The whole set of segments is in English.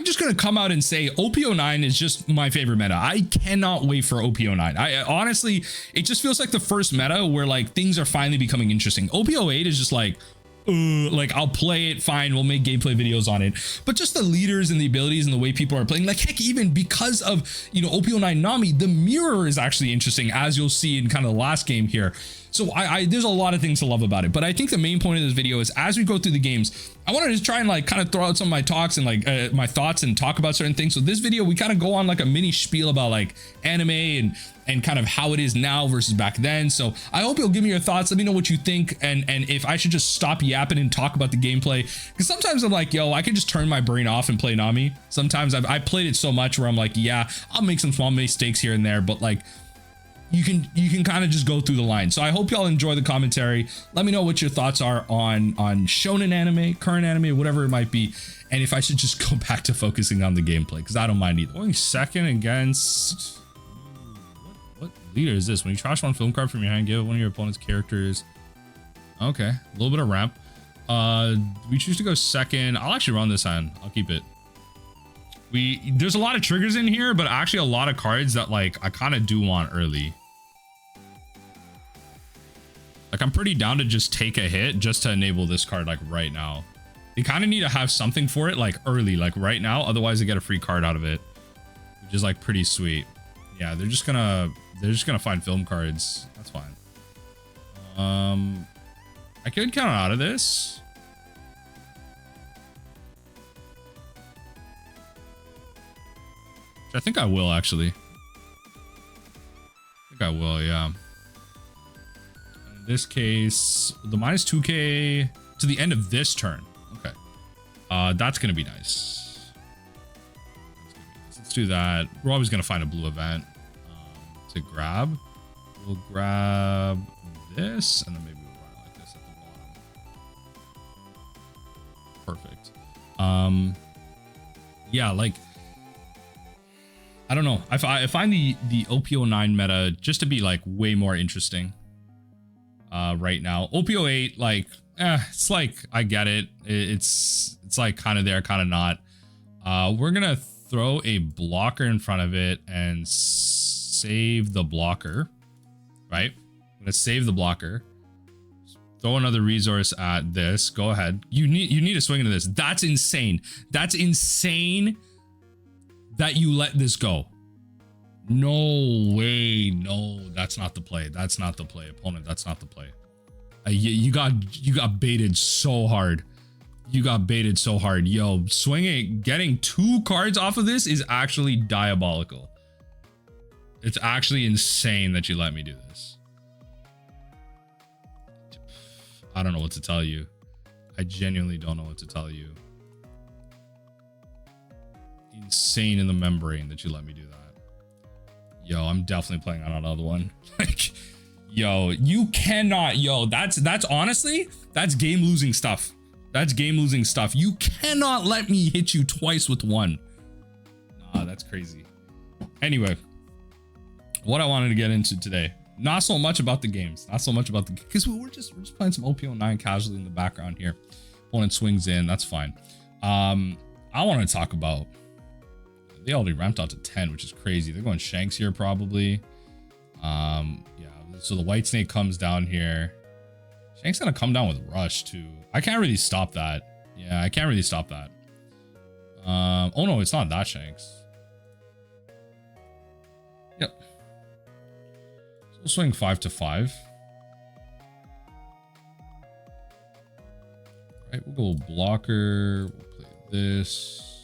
just gonna come out and say OP09 is just my favorite meta. I cannot wait for OP09. I honestly, it just feels like the first meta where like things are finally becoming interesting. OP08 is just like I'll play it, fine, we'll make gameplay videos on it, but just the leaders and the abilities and the way people are playing, like heck, even because of, you know, OP09 Nami, the mirror is actually interesting, as you'll see in kind of the last game here. So I there's a lot of things to love about it, but I think the main point of this video is, as we go through the games, I wanted to try and like kind of throw out some of my talks and like my thoughts and talk about certain things. So this video, we kind of go on like a mini spiel about like anime and kind of how it is now versus back then. So I hope you'll give me your thoughts. Let me know what you think, and if I should just stop yapping and talk about the gameplay, because sometimes I'm like, yo, I can just turn my brain off and play Nami. Sometimes I played it so much where I'm like, yeah, I'll make some small mistakes here and there, but like you can kind of just go through the line. So I hope y'all enjoy the commentary. Let me know what your thoughts are on shonen anime, current anime, whatever it might be, and if I should just go back to focusing on the gameplay, because I don't mind either. Going second against what leader is this? When you trash one film card from your hand, give one of your opponent's characters. Okay, a little bit of ramp. We choose to go second. I'll actually run this hand. I'll keep it. There's a lot of triggers in here, but actually a lot of cards that like I kind of do want early. Like I'm pretty down to just take a hit just to enable this card like right now. You kind of need to have something for it like early, like right now, otherwise they get a free card out of it, which is like pretty sweet. Yeah, they're just gonna find film cards. That's fine. I could count out of this. I think I will actually. I think I will, yeah. In this case, the minus 2k to the end of this turn. Okay. That's gonna be nice. Let's do that. We're always gonna find a blue event to grab. We'll grab this, and then maybe we'll run it like this at the bottom. Perfect. Yeah, like I don't know. I find the OP09 meta just to be like way more interesting right now. OP08, like, it's like I get it. It's like kind of there, kind of not. We're gonna throw a blocker in front of it and save the blocker. Right? I'm gonna save the blocker. Throw another resource at this. Go ahead. You need to swing into this. That's insane. That's insane. That you let this go. No way. No, that's not the play. That's not the play, opponent. That's not the play. You got baited so hard. You got baited so hard. Yo, swinging, getting 2 cards off of this is actually diabolical. It's actually insane that you let me do this. I don't know what to tell you. I genuinely don't know what to tell you. Insane in the membrane that you let me do that. Yo, I'm definitely playing on another one. Like, yo, you cannot. Yo, that's honestly, that's game losing stuff. That's game losing stuff. You cannot let me hit you twice with one. Nah, that's crazy. Anyway, what I wanted to get into today, not so much about the games, not so much about the, because we're just playing some OP09 casually in the background here. Opponent swings in, that's fine. I want to talk about, they already ramped out to 10, which is crazy. They're going Shanks here probably. Yeah, so the white snake comes down here. Shanks gonna come down with Rush too. I can't really stop that. Yeah, I can't really stop that. Oh no, it's not that Shanks. Yep. So we'll swing 5 to 5. All right, we'll go blocker. We'll play this.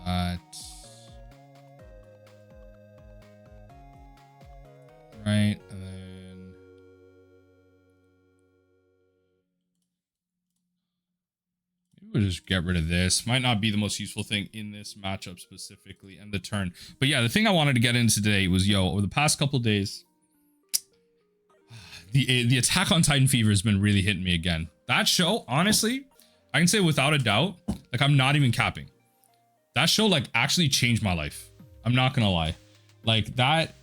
That. Right, and then maybe we'll just get rid of this. Might not be the most useful thing in this matchup specifically and the turn. But yeah, the thing I wanted to get into today was, yo, over the past couple days, the Attack on Titan fever has been really hitting me again. That show, honestly, I can say without a doubt, like I'm not even capping. That show like actually changed my life. I'm not gonna lie. Like that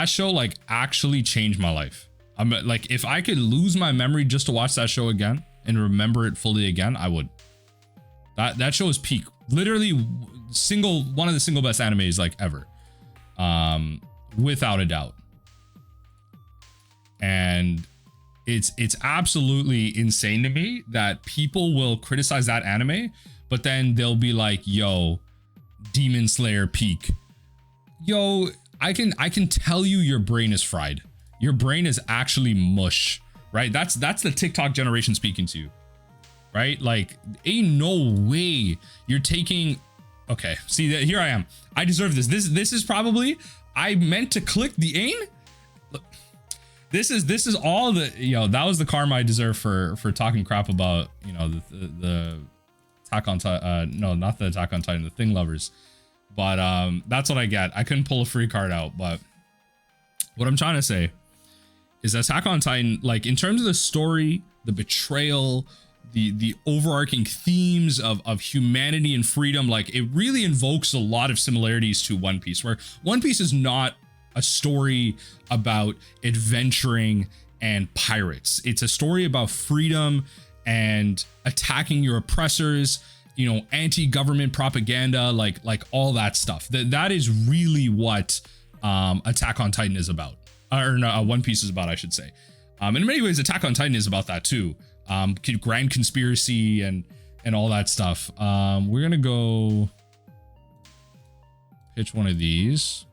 show like actually changed my life. I'm like, if I could lose my memory just to watch that show again and remember it fully again, I would. That show is peak. literally one of the single best animes like ever, without a doubt. And it's absolutely insane to me that people will criticize that anime, but then they'll be like, yo, Demon Slayer peak. Yo, I can tell you your brain is fried. Your brain is actually mush, right? That's the TikTok generation speaking to you, right? Like, ain't no way you're taking. Okay, see that here I am. I deserve this. This is probably, I meant to click the aim. Look, this is all the, that was the karma I deserve for talking crap about, the Attack on Titan. No, not the Attack on Titan, the Thing Lovers. But that's what I get. I couldn't pull a free card out, but what I'm trying to say is that Attack on Titan, like in terms of the story, the betrayal, the overarching themes of humanity and freedom, like it really invokes a lot of similarities to One Piece, where One Piece is not a story about adventuring and pirates. It's a story about freedom and attacking your oppressors, anti-government propaganda, like all that stuff. That is really what Attack on Titan is about, or no, One Piece is about, I should say. In many ways, Attack on Titan is about that too. Grand conspiracy and all that stuff. We're gonna go pitch one of these.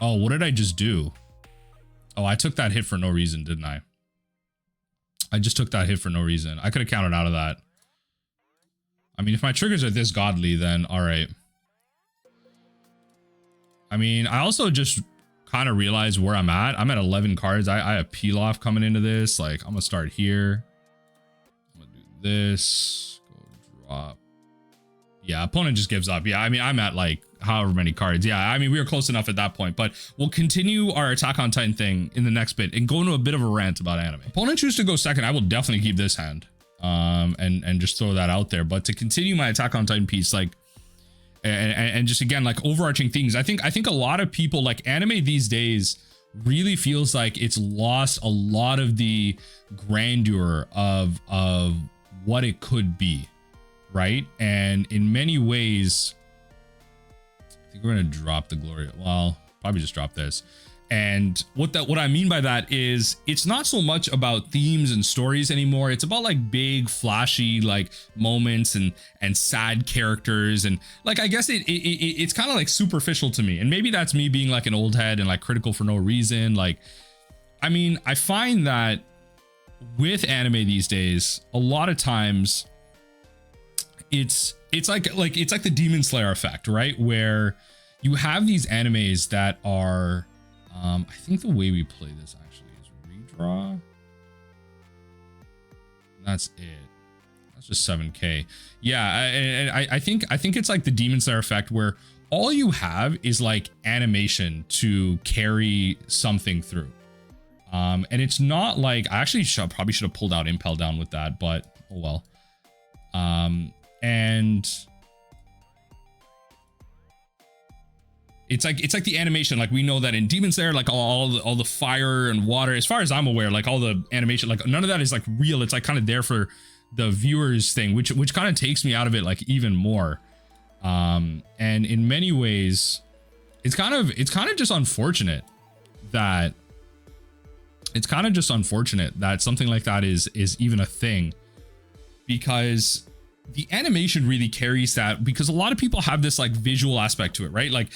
Oh, what did I just do? Oh, I took that hit for no reason, didn't I? I just took that hit for no reason. I could have counted out of that. I mean, if my triggers are this godly, then all right. I mean, I also just kind of realized where I'm at. I'm at 11 cards. I have peel off coming into this. Like, I'm gonna start here. I'm gonna do this. Go drop. Yeah, opponent just gives up. Yeah, I mean, I'm at like however many cards. Yeah, I mean, we were close enough at that point, but we'll continue our Attack on Titan thing in the next bit and go into a bit of a rant about anime. Opponent choose to go second. I will definitely keep this hand, and just throw that out there. But to continue my Attack on Titan piece, like, and just again, like overarching things, I think a lot of people, like, anime these days really feels like it's lost a lot of the grandeur of what it could be, right? And in many ways, I think we're gonna drop the glory. Well, probably just drop this. And what I mean by that is it's not so much about themes and stories anymore. It's about like big flashy like moments and sad characters, and like I guess it's kind of like superficial to me. And maybe that's me being like an old head and like critical for no reason. Like, I mean, I find that with anime these days, a lot of times it's like the Demon Slayer effect, right? Where you have these animes that are I think the way we play this actually is redraw. That's it. That's just 7K. Yeah, and I think it's like the Demon Slayer effect, where all you have is like animation to carry something through. And it's not like, I actually probably should have pulled out Impel Down with that, but oh well. And it's like the animation, like we know that in Demon Slayer, like all the fire and water, as far as I'm aware, like all the animation, like none of that is like real. It's like kind of there for the viewers thing, which kind of takes me out of it like even more. And in many ways, it's kind of just unfortunate that something like that is even a thing, because the animation really carries that, because a lot of people have this like visual aspect to it, right? Like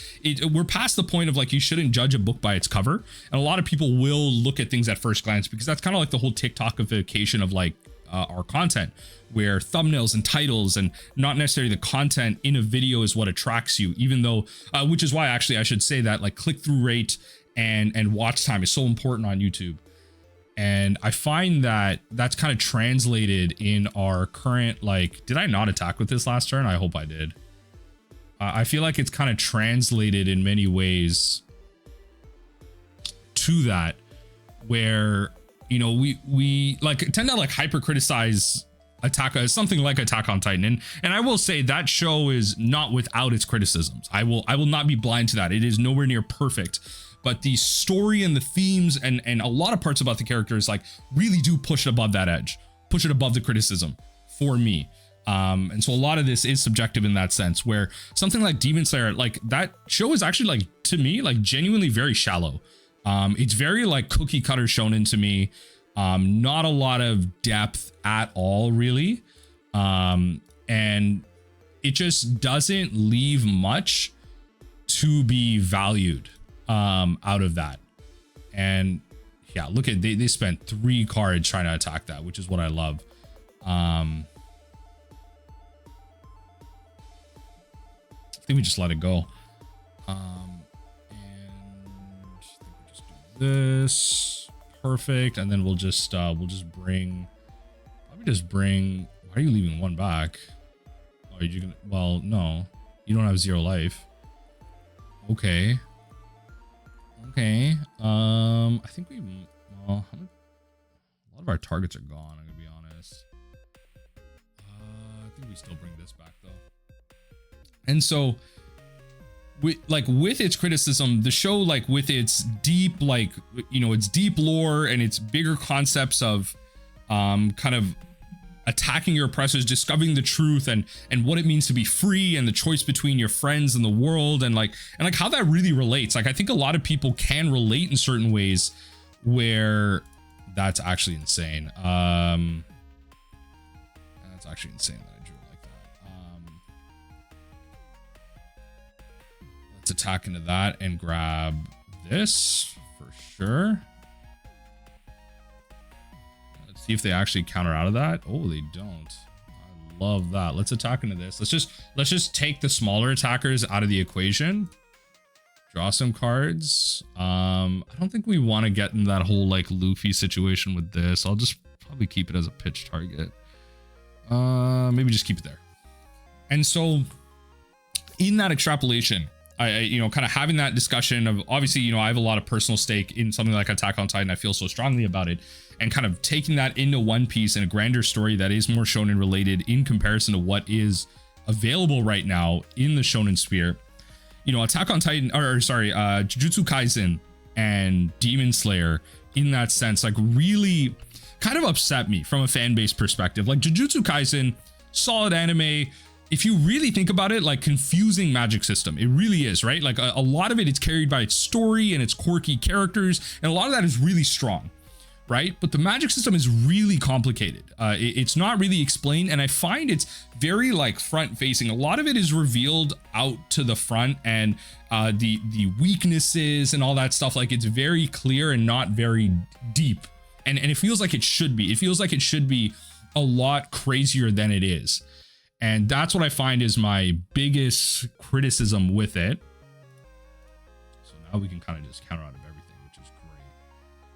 we're past the point of like, you shouldn't judge a book by its cover. And a lot of people will look at things at first glance, because that's kind of like the whole TikTokification of like our content, where thumbnails and titles and not necessarily the content in a video is what attracts you, even though, which is why actually I should say that like click-through rate and watch time is so important on YouTube. And I find that that's kind of translated in our current, like, did I not attack with this last turn? I hope I did. I feel like it's kind of translated in many ways to that, where, we like tend to like hyper criticize something like Attack on Titan. And I will say that show is not without its criticisms. I will not be blind to that. It is nowhere near perfect. But the story and the themes and a lot of parts about the characters like really do push it above that edge, push it above the criticism for me. And so a lot of this is subjective in that sense, where something like Demon Slayer, like that show is actually like, to me, like genuinely very shallow. It's very like cookie cutter shonen to me. Not a lot of depth at all, really. And it just doesn't leave much to be valued out of that. And yeah, look at, they spent 3 cards trying to attack that, which is what I love. I think we just let it go. And I think we just do this. Perfect. And then we'll just bring, probably just bring, why are you leaving 1 back? Oh, are you gonna, well, no, you don't have 0 life. Okay. Okay. I think we, well, a lot of our targets are gone, I'm gonna be honest. I think we still bring this back though. And so with its criticism, the show, like with its deep, like, you know, its deep lore and its bigger concepts of kind of attacking your oppressors, discovering the truth and what it means to be free and the choice between your friends and the world and like how that really relates. Like I think a lot of people can relate in certain ways where that's actually insane. That's actually insane that I drew it like that. Let's attack into that and grab this for sure. See if they actually counter out of that. Oh, they don't. I love that. Let's attack into this. Let's just take the smaller attackers out of the equation. Draw some cards. I don't think we want to get in that whole like Luffy situation with this. I'll just probably keep it as a pitch target. Maybe just keep it there. And so in that extrapolation, I you know, kind of having that discussion of, obviously, you know, I have a lot of personal stake in something like Attack on Titan. I feel so strongly about it, and kind of taking that into One Piece and a grander story that is more shonen related in comparison to what is available right now in the shonen sphere. You know, Attack on Titan, or sorry, Jujutsu Kaisen and Demon Slayer in that sense, like really kind of upset me from a fan base perspective. Like Jujutsu Kaisen, solid anime. If you really think about it, like confusing magic system, it really is, right? Like a lot of it is carried by its story and its quirky characters, and a lot of that is really strong, right? But the magic system is really complicated. It's not really explained, and I find it's very like front facing. A lot of it is revealed out to the front, and the weaknesses and all that stuff, like it's very clear and not very deep. And it feels like it should be. It feels like it should be a lot crazier than it is. And that's what I find is my biggest criticism with it. So now we can kind of just counter out of everything, which is great.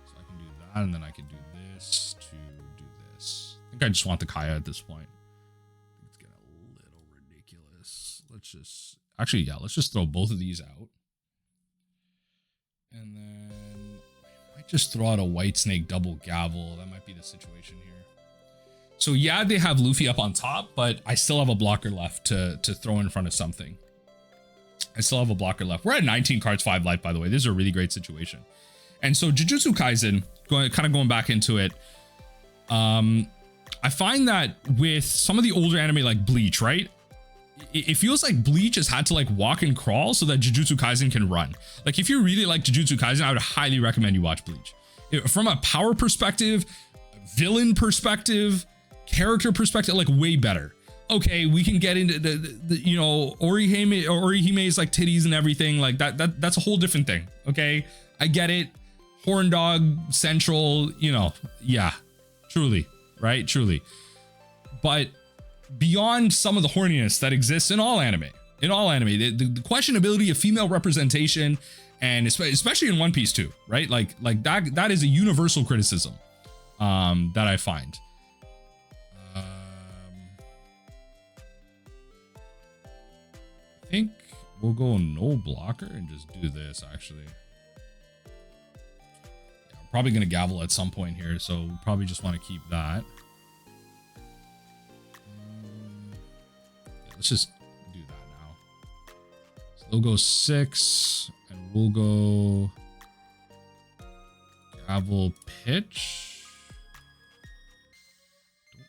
So I can do that, and then I can do this to do this. I think I just want the Kaya at this point. I think it's getting a little ridiculous. Let's just, actually, yeah, let's just throw both of these out. And then I might just throw out a White Snake double gavel. That might be the situation here. So yeah, they have Luffy up on top, but I still have a blocker left to throw in front of something. I still have a blocker left. We're at 19 cards, 5 life, by the way. This is a really great situation. And so Jujutsu Kaisen, going back into it, I find that with some of the older anime like Bleach, right? It feels like Bleach has had to like walk and crawl so that Jujutsu Kaisen can run. Like if you really like Jujutsu Kaisen, I would highly recommend you watch Bleach. From a power perspective, villain perspective, character perspective, like way better. Okay, we can get into the you know, Orihime's like titties and everything like that's a whole different thing. Okay, I get it. Horn Dog Central, you know, yeah, truly, right, truly. But beyond some of the horniness that exists in all anime, the questionability of female representation, and especially in One Piece too, right? Like that is a universal criticism that I find. I think we'll go no blocker and just do this actually. Yeah, I'm probably going to gavel at some point here, so we'll probably just want to keep that. Yeah, let's just do that now. So they'll go 6 and we'll go gavel pitch.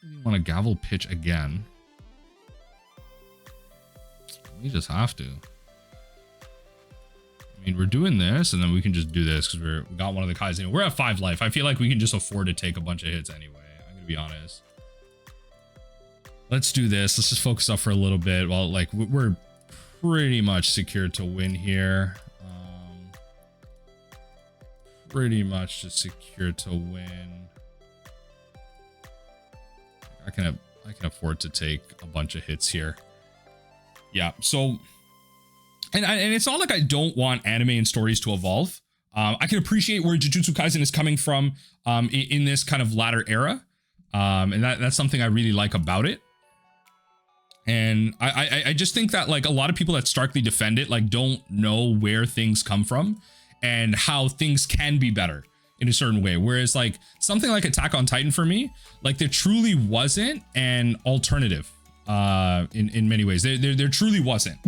Don't really want to gavel pitch again. We just have to. I mean, we're doing this, and then we can just do this because we got one of the Kaizen. We're at 5 life. I feel like we can just afford to take a bunch of hits anyway. I'm gonna be honest. Let's do this. Let's just focus up for a little bit. Well, like we're pretty much secured to win here. Pretty much just secured to win. I can afford to take a bunch of hits here. Yeah. So. And it's not like I don't want anime and stories to evolve. I can appreciate where Jujutsu Kaisen is coming from in this kind of latter era. And that's something I really like about it. And I just think that like a lot of people that starkly defend it like don't know where things come from and how things can be better in a certain way. Whereas like something like Attack on Titan for me, like there truly wasn't an alternative in many ways. There truly wasn't.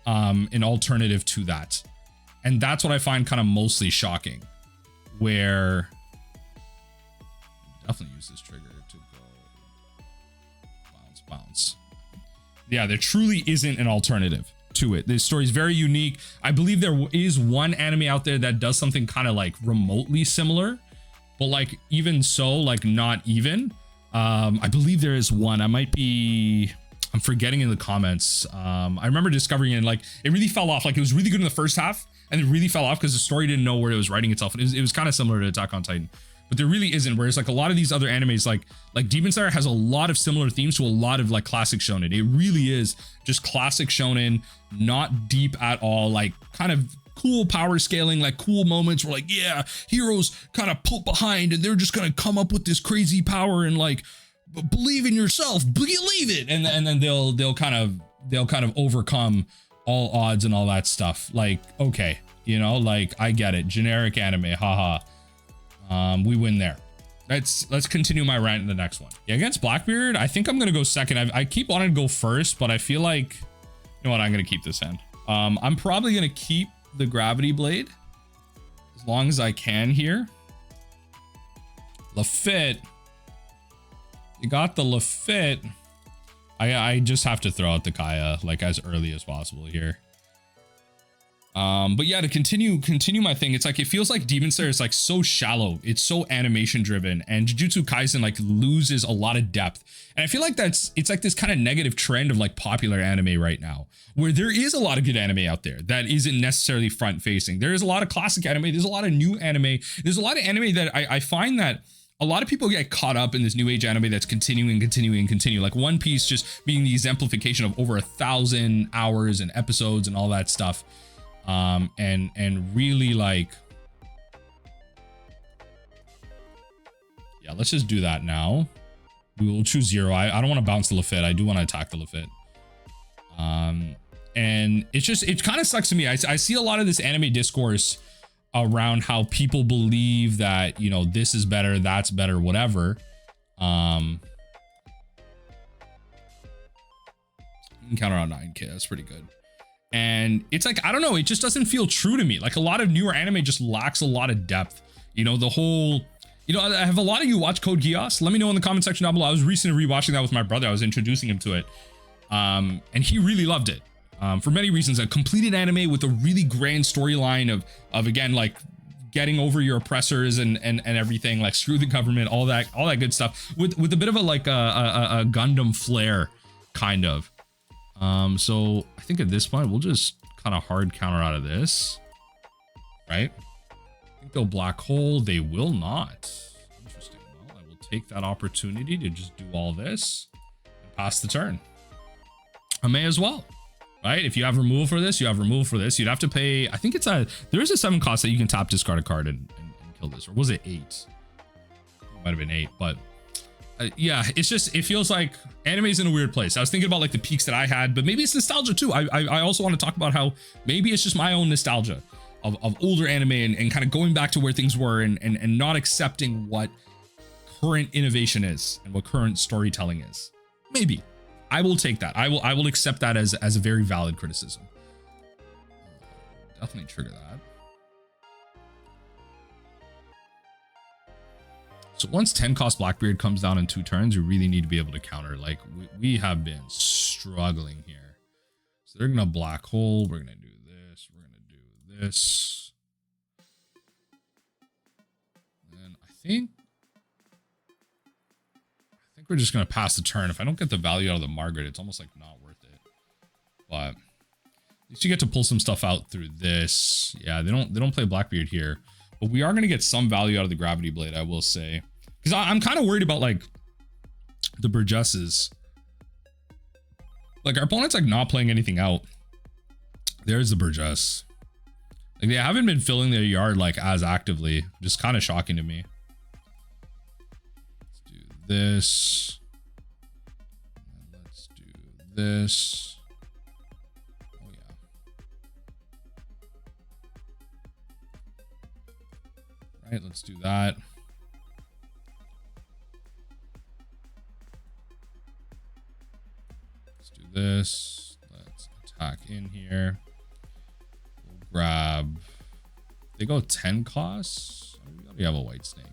An alternative to that, and that's what I find kind of mostly shocking, where definitely use this trigger to go bounce. Yeah, there truly isn't an alternative to it. This story is very unique. I believe there is one anime out there that does something kind of like remotely similar, but like even so, like not even. I believe there is one. I'm forgetting in the comments. I remember discovering it and like it really fell off. Like it was really good in the first half and it really fell off because the story didn't know where it was writing itself. It was kind of similar to Attack on Titan, but there really isn't. Whereas like a lot of these other animes, like Demon Slayer has a lot of similar themes to a lot of like classic shonen. It really is just classic shonen, not deep at all, like kind of cool power scaling, like cool moments where like, yeah, heroes kind of pull behind and they're just gonna come up with this crazy power and like, believe in yourself, believe it, and then they'll kind of overcome all odds and all that stuff. Like, okay, you know, like I get it, generic anime, haha. We win there. Let's continue my rant in the next one. Yeah, against Blackbeard, I think I'm gonna go second. I keep wanting to go first, but I feel like, you know what, I'm gonna keep this hand. I'm probably gonna keep the gravity blade as long as I can here. Lafitte. You got the Lafitte. I just have to throw out the Kaya like as early as possible here. But yeah, to continue my thing, it's like it feels like Demon Slayer is like so shallow. It's so animation driven, and Jujutsu Kaisen like loses a lot of depth. And I feel like it's like this kind of negative trend of like popular anime right now, where there is a lot of good anime out there that isn't necessarily front facing. There is a lot of classic anime. There's a lot of new anime. There's a lot of anime that I find that a lot of people get caught up in this new age anime that's continuing. Like One Piece just being the exemplification of over 1,000 hours and episodes and all that stuff. And really like, yeah, let's just do that now. We will choose 0. I don't want to bounce the Lafitte. I do want to attack the Lafitte. And it kind of sucks to me. I see a lot of this anime discourse around how people believe that, you know, this is better, that's better, whatever. Counter on 9K, that's pretty good. And it's like, I don't know, it just doesn't feel true to me. Like a lot of newer anime just lacks a lot of depth. You know, the whole, you know, I have a lot of you watch Code Geass. Let me know in the comment section down below. I was recently rewatching that with my brother. I was introducing him to it. And he really loved it. For many reasons, a completed anime with a really grand storyline of again, like getting over your oppressors and everything, like screw the government, all that good stuff with a bit of a like a Gundam flair kind of. So I think at this point we'll just kind of hard counter out of this, right? I think they'll black hole. They will not. Interesting. Well, I will take that opportunity to just do all this and pass the turn. I may as well. Right? If you have removal for this, you have removal for this. You'd have to pay, I think there is a 7 cost that you can tap, discard a card and kill this. Or was it 8? It might have been 8, but yeah, it's just, it feels like anime's in a weird place. I was thinking about like the peaks that I had, but maybe it's nostalgia too. I also want to talk about how maybe it's just my own nostalgia of older anime and kind of going back to where things were and not accepting what current innovation is and what current storytelling is. Maybe. I will take that. I will accept that as a very valid criticism. Definitely trigger that. So once 10 cost Blackbeard comes down in 2 turns, you really need to be able to counter. Like we have been struggling here. So they're gonna black hole. We're gonna do this. We're gonna do this. And I think we're just gonna pass the turn. If I don't get the value out of the Margaret, it's almost like not worth it. But at least you get to pull some stuff out through this. Yeah, they don't play Blackbeard here, but we are gonna get some value out of the Gravity Blade, I will say, because I'm kind of worried about like the Burgesses. Like our opponent's like not playing anything out. There's the Burgess. Like they haven't been filling their yard like as actively, just kind of shocking to me. This, and let's do this. Oh yeah. Right, let's do that. Let's do this. Let's attack in here. We'll grab. They go 10 costs. We have a white snake.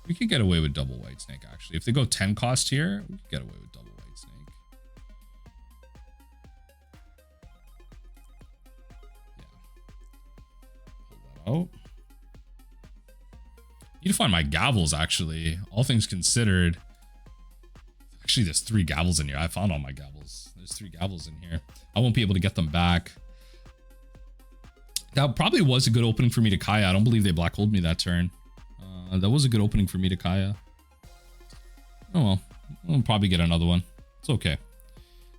We could get away with double white snake, actually. If they go 10 cost here, we could get away with double white snake. Yeah. Pull that out. Need to find my gavels, actually. All things considered. Actually, there's 3 gavels in here. I found all my gavels. There's 3 gavels in here. I won't be able to get them back. That probably was a good opening for me to Kaya. I don't believe they black holed me that turn. That was a good opening for me to Kaya. Oh well, we'll probably get another one. It's okay.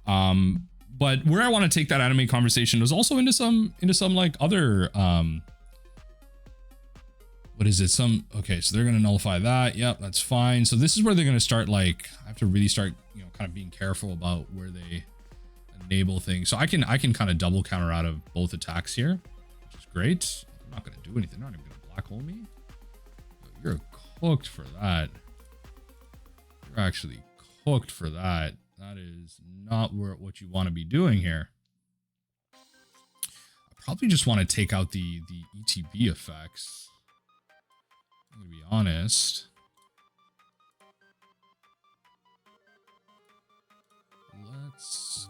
But where I want to take that anime conversation was also into some like other what is it? Okay, so they're gonna nullify that. Yep, that's fine. So this is where they're gonna start, like, I have to really start, you know, kind of being careful about where they enable things. So I can kind of double counter out of both attacks here, which is great. I'm not gonna do anything. They're not even gonna black hole me. You're cooked for that. You're actually cooked for that. That is not what you want to be doing here. I probably just want to take out the ETB effects. I'm going to be honest.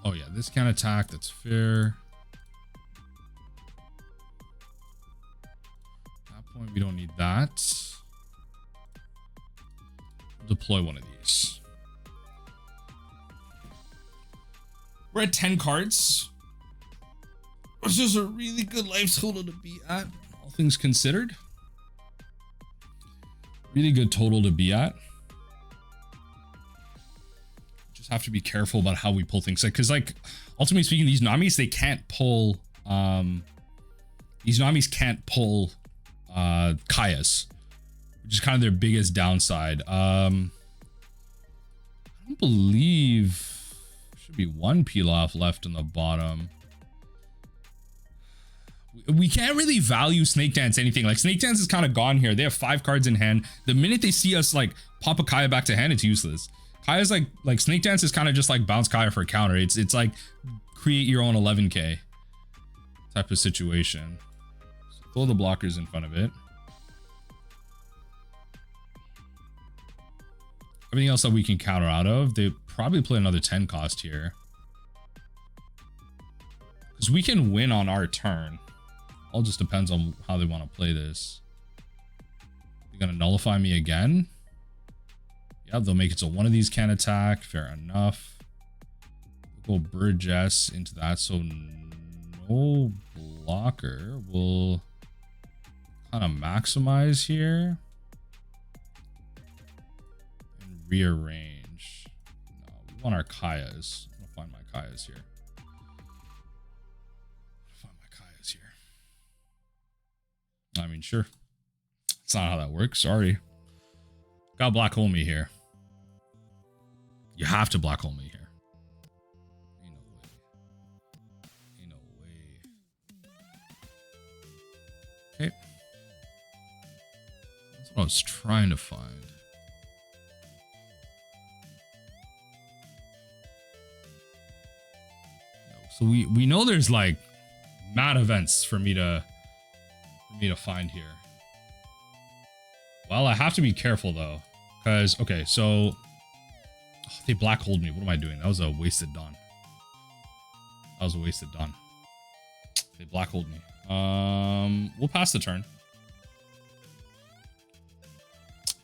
Oh yeah, this can attack. That's fair. At that point, we don't need that. Deploy one of these. We're at 10 cards. This is a really good life total to be at, all things considered. Really good total to be at. Just have to be careful about how we pull things, because like ultimately speaking, these Namis, they can't pull these Namis can't pull Kayas, which is kind of their biggest downside. I don't believe there should be 1 peel off left in the bottom. We can't really value Snake Dance anything. Like Snake Dance is kind of gone here. They have 5 cards in hand. The minute they see us like pop a Kaya back to hand, it's useless. Kaya's like Snake Dance is kind of just like bounce Kaya for a counter. It's like create your own 11k type of situation. So throw the blockers in front of it. Everything else that we can counter out of, they probably play another 10 cost here. Because we can win on our turn. All just depends on how they want to play this. They're going to nullify me again. Yeah, they'll make it so one of these can attack. Fair enough. We'll go Burgess into that. So no blocker. We'll kind of maximize here. Rearrange. No, we want our Kayas. I'm gonna find my Kayas here. I mean, sure. That's not how that works. Sorry. Gotta black hole me here. You have to black hole me here. Ain't no way. Ain't no way. Okay. That's what I was trying to find. So we know there's like mad events for me to find here. Well, I have to be careful though, because okay, so they black holed me. What am I doing? That was a wasted dawn. That was a wasted done. They black hold me. We'll pass the turn.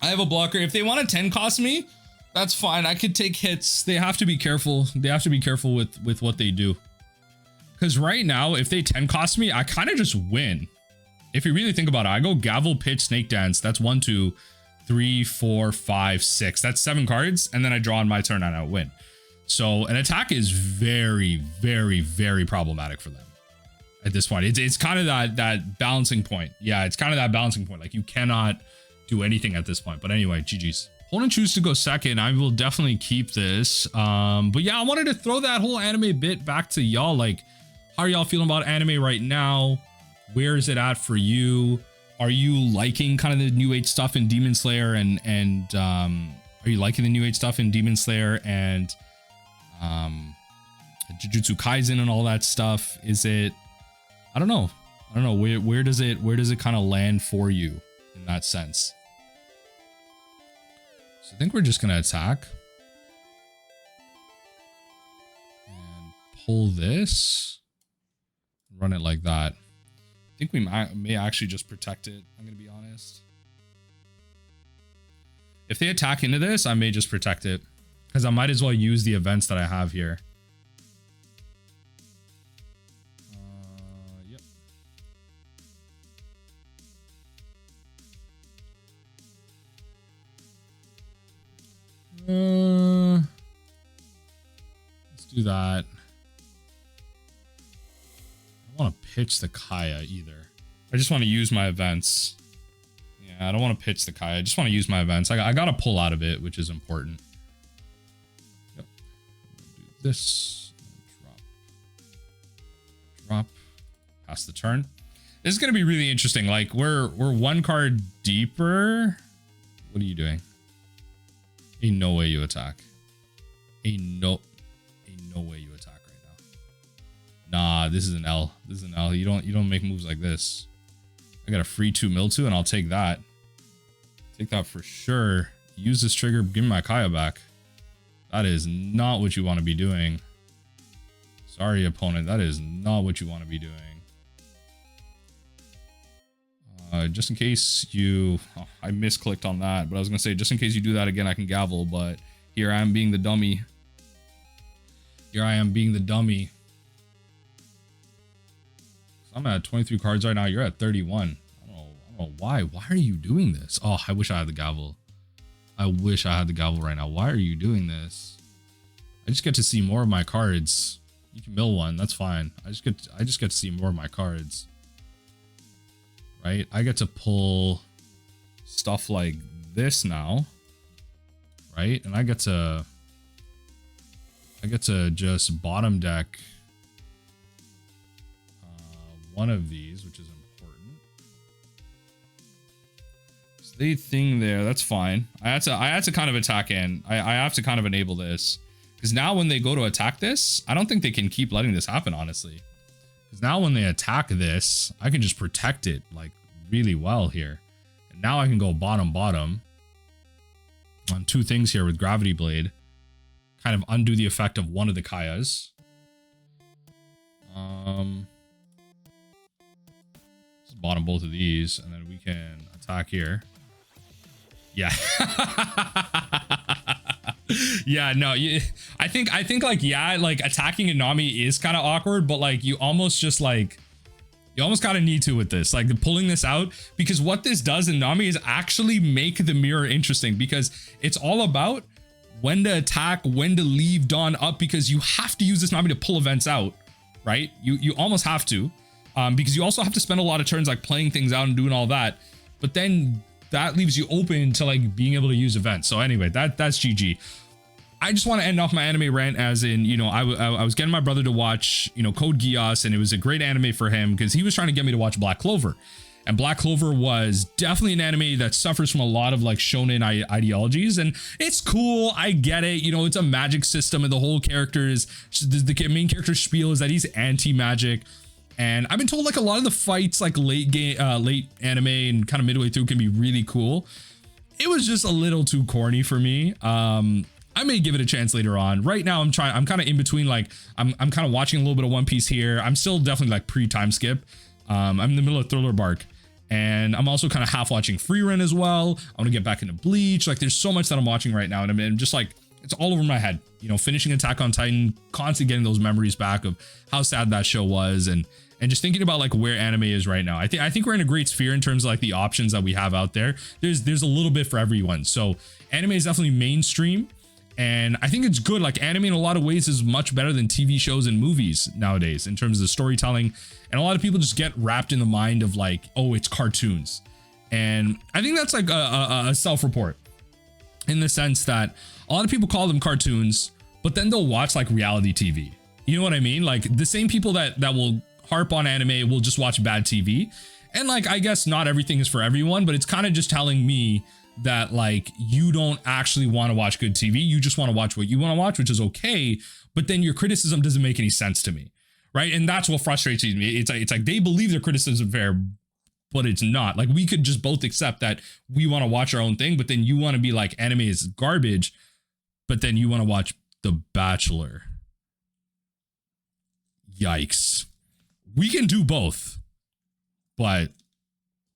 I have a blocker. If they want to 10 cost me, that's fine. I could take hits. They have to be careful. They have to be careful with what they do. Because right now, if they 10 cost me, I kind of just win. If you really think about it, I go gavel, pitch, snake dance. That's 1, 2, 3, 4, 5, 6. That's 7 cards. And then I draw on my turn and I win. So an attack is very, very, very problematic for them at this point. It's kind of that balancing point. Yeah, it's kind of that balancing point. Like you cannot do anything at this point. But anyway, GG's. Opponent choose to go second. I will definitely keep this. But yeah, I wanted to throw that whole anime bit back to y'all. Like, how are y'all feeling about anime right now? Where is it at for you? Are you liking kind of the new age stuff in Demon Slayer and are you liking the new age stuff in Demon Slayer and Jujutsu Kaisen and all that stuff? Is it, I don't know. Where does it kind of land for you in that sense? So I think we're just gonna attack and pull this, run it like that. I think we may actually just protect it. I'm gonna be honest. If they attack into this, I may just protect it because I might as well use the events that I have here. Yep. Let's do that. I don't want to pitch the Kaya either. I just want to use my events. Yeah, I don't want to pitch the Kaya. I just want to use my events. I got to pull out of it, which is important. Yep. Do this. Drop. Pass the turn. This is going to be really interesting. Like we're 1 card deeper. What are you doing? Ain't no way you attack. Ain't no way you attack right now. Nah, this is an L. This is an L. You don't make moves like this. I got a free 2 Mil2 and I'll take that. Take that for sure. Use this trigger, give me my Kaya back. That is not what you want to be doing. Sorry, opponent. That is not what you want to be doing. Just in case you... Oh, I misclicked on that, but I was going to say, just in case you do that again, I can gavel, but here I am being the dummy. Here I am being the dummy. So I'm at 23 cards right now. You're at 31. I don't know why. Why are you doing this? Oh, I wish I had the gavel. I wish I had the gavel right now. Why are you doing this? I just get to see more of my cards. You can mill one. That's fine. I just get to see more of my cards. Right? I get to pull stuff like this now. Right? And I get to just bottom deck one of these, which is important. So they thing there, that's fine. I had to kind of attack in. I have to kind of enable this. Because now when they go to attack this, I don't think they can keep letting this happen, honestly. Because now when they attack this, I can just protect it like really well here. And now I can go bottom on 2 things here with Gravity Blade. Kind of undo the effect of one of the Kayas. Just bottom both of these, and then we can attack here. Yeah. Yeah, no, I think like, yeah, like attacking a Nami is kind of awkward, but like you almost kind of need to with this, like pulling this out, because what this does in Nami is actually make the mirror interesting, because it's all about when to attack, when to leave Dawn up, because you have to use this Nami to pull events out, right? You almost have to, because you also have to spend a lot of turns like playing things out and doing all that, but then that leaves you open to like being able to use events. So anyway, that's GG. I just want to end off my anime rant as in, you know, I was getting my brother to watch, you know, Code Geass, and it was a great anime for him because he was trying to get me to watch Black Clover. And Black Clover was definitely an anime that suffers from a lot of like shonen ideologies, and it's cool. I get it. You know, it's a magic system, and the whole character is, the main character spiel is that he's anti-magic. And I've been told like a lot of the fights, like late anime and kind of midway through, can be really cool. It was just a little too corny for me. I may give it a chance later on. Right now, I'm kind of in between. Like, I'm kind of watching a little bit of One Piece here. I'm still definitely like pre-time skip. I'm in the middle of Thriller Bark, and I'm also kind of half watching Free Run as well. I want to get back into Bleach. Like, there's so much that I'm watching right now, and I'm just like, it's all over my head. You know, finishing Attack on Titan, constantly getting those memories back of how sad that show was, and just thinking about like where anime is right now. I think we're in a great sphere in terms of like the options that we have out there. There's a little bit for everyone. So anime is definitely mainstream. And I think it's good. Like, anime in a lot of ways is much better than TV shows and movies nowadays in terms of the storytelling. And a lot of people just get wrapped in the mind of like, oh, it's cartoons. And I think that's like a self-report in the sense that a lot of people call them cartoons, but then they'll watch like reality TV. You know what I mean? Like, the same people that will harp on anime will just watch bad TV. And like, I guess not everything is for everyone, but it's kind of just telling me that like, you don't actually want to watch good TV. You just want to watch what you want to watch, which is okay. But then your criticism doesn't make any sense to me. Right. And that's what frustrates me. It's like they believe their criticism fair, but it's not. Like, we could just both accept that we want to watch our own thing, but then you want to be like, anime is garbage, but then you want to watch The Bachelor. Yikes. We can do both. But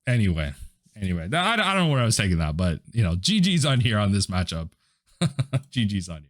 anyway, I don't know where I was taking that, but you know, GG's on here on this matchup. GG's on here.